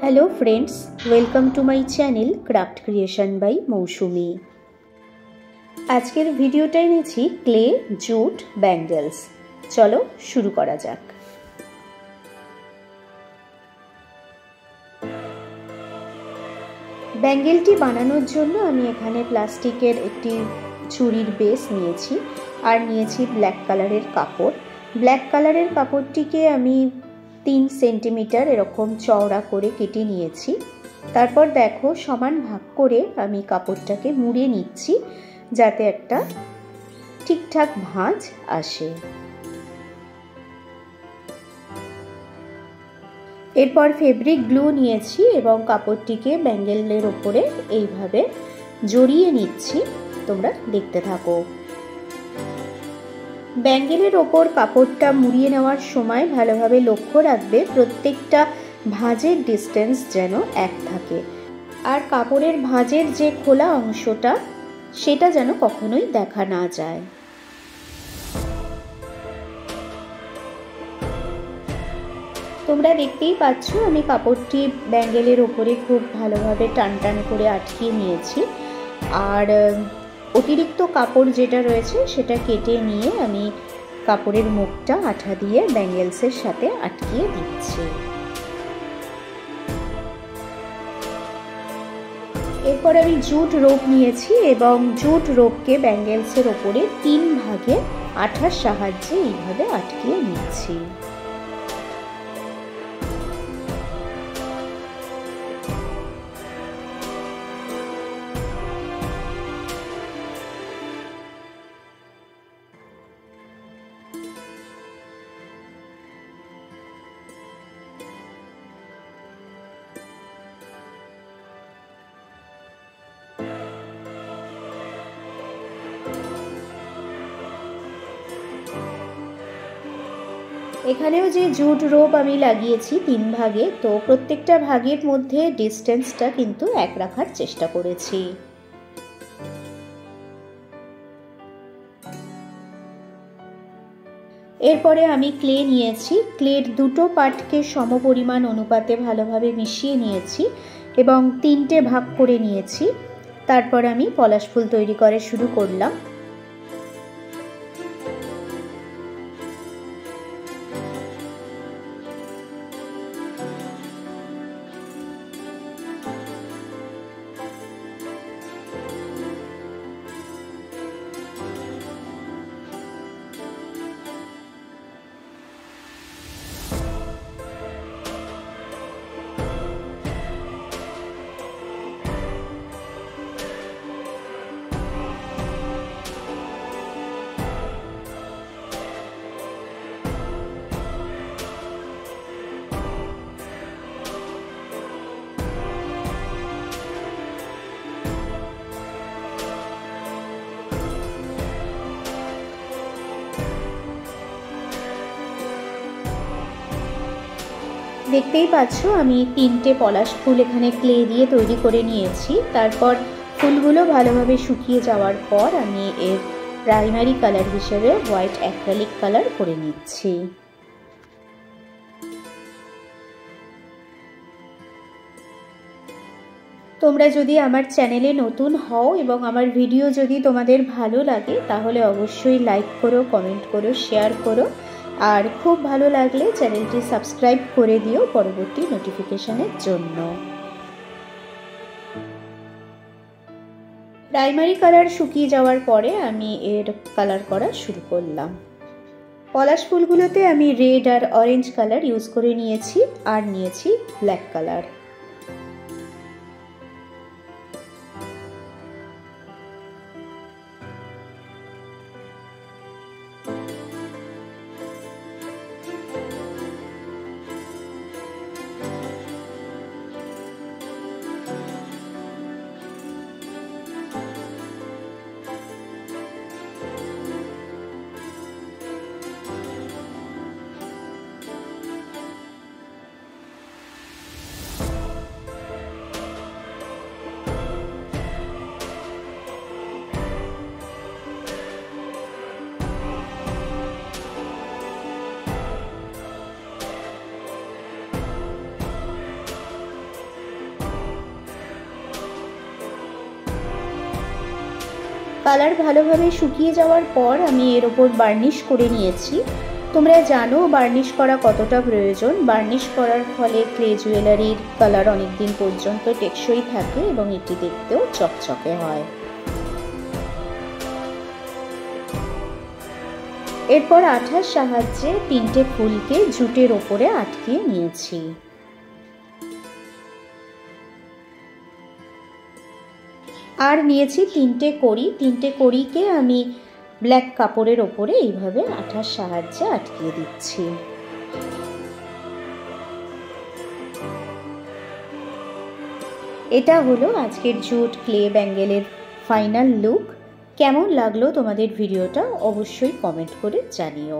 Hello friends, welcome to my channel craft creation by Mousumi. আজকের ভিডিওটা এনেছি ক্লে জুট ব্যাঙ্গেলস। চলো শুরু করা যাক। ব্যাঙ্গেলটি বানানোর জন্য আমি এখানে প্লাস্টিকের একটি চুড়ির বেস নিয়েছি আর নিয়েছি ব্ল্যাক কালারের কাপড়। ব্ল্যাক কালারের কাপড়টিকে আমি 3 সেন্টিমিটার এরকম চওড়া করে কেটে নিয়েছি। তারপর দেখো সমান ভাগ করে আমি কাপড়টাকে মুড়ে নিচ্ছি যাতে একটা ঠিকঠাক ভাঁজ আসে। এরপর ফেব্রিক গ্লু নিয়েছি এবং কাপড়টিকে ব্যাঙ্গেলের ওপরে এইভাবে জড়িয়ে নিচ্ছি। তোমরা দেখতে থাকো। ব্যাঙ্গেলের ওপর কাপড়টা মুড়িয়ে নেওয়ার সময় ভালোভাবে লক্ষ্য রাখবে প্রত্যেকটা ভাঁজের ডিস্টেন্স যেন এক থাকে, আর কাপড়ের ভাঁজের যে খোলা অংশটা সেটা যেন কখনোই দেখা না যায়। তোমরা দেখতেই পাচ্ছ আমি কাপড়টি ব্যাঙ্গেলের ওপরে খুব ভালোভাবে টান টান করে আটকিয়ে নিয়েছি, আর অতিরিক্ত কাপড় যেটা রয়েছে সেটা কেটে নিয়ে আমি কাপড়ের মুখটা আঠা দিয়ে ব্যাঙ্গেলসের সাথে আটকিয়ে দিচ্ছি। এরপর আমি জুট রোপ নিয়েছি এবং জুট রোপকে ব্যাঙ্গেলসের ওপরে 3 ভাগে আঠার সাহায্যে এইভাবে আটকিয়ে নিচ্ছি। এখানেও যে জুট রোপ আমি লাগিয়েছি 3 ভাগে, তো প্রত্যেকটা ভাগের মধ্যে ডিস্টেন্সটা কিন্তু এক রাখার চেষ্টা করেছি। এরপরে আমি ক্লে নিয়েছি। ক্লের দুটো পার্টকে সমপরিমাণ অনুপাতে ভালোভাবে মিশিয়ে নিয়েছি এবং 3টে ভাগ করে নিয়েছি। তারপর আমি পলাশ ফুল তৈরি করে শুরু করলাম। দেখতেই পাচ্ছ আমি 3টে পলাশ ফুল এখানে ক্লে দিয়ে তৈরি করে নিয়েছি। তারপর ফুলগুলো ভালোভাবে শুকিয়ে যাওয়ার পর আমি এর প্রাইমারি কালার হিসেবে হোয়াইট অ্যাক্রিলিক কালার করে নিচ্ছি। তোমরা যদি আমার চ্যানেলে নতুন হও এবং আমার ভিডিও যদি তোমাদের ভালো লাগে তাহলে অবশ্যই লাইক করো, কমেন্ট করো, শেয়ার করো, আর খুব ভালো লাগলে চ্যানেলটি সাবস্ক্রাইব করে দিও পরবর্তী নোটিফিকেশনের জন্য। প্রাইমারি কালার শুকিয়ে যাওয়ার পরে আমি এর কালার করা শুরু করলাম। পলাশ ফুলগুলোতে আমি রেড আর অরেঞ্জ কালার ইউজ করে নিয়েছি আর নিয়েছি ব্ল্যাক কালার। কালার ভালোভাবে শুকিয়ে যাওয়ার পর আমি এর ওপর বার্নিশ করে নিয়েছি। তোমরা জানো বার্নিশ করা কতটা প্রয়োজন। বার্নিশ করার ফলে ক্লে জুয়েলারির কালার অনেক দিন পর্যন্ত টেকসই থাকে এবং এটি দেখতেও চকচকে হয়। এরপর আঠার সাহায্যে 3টে ফুলকে জুটের ওপরে আটকিয়ে নিয়েছি। আর নিয়েছি 3টে কড়ি। 3টে কড়িকে আমি ব্ল্যাক কাপড়ের ওপরে এইভাবে আঠার সাহায্যে আটকিয়ে দিচ্ছি। এটা হলো আজকের জুট ক্লে ব্যাঙ্গেলের ফাইনাল লুক। কেমন লাগলো তোমাদের ভিডিওটা অবশ্যই কমেন্ট করে জানিও।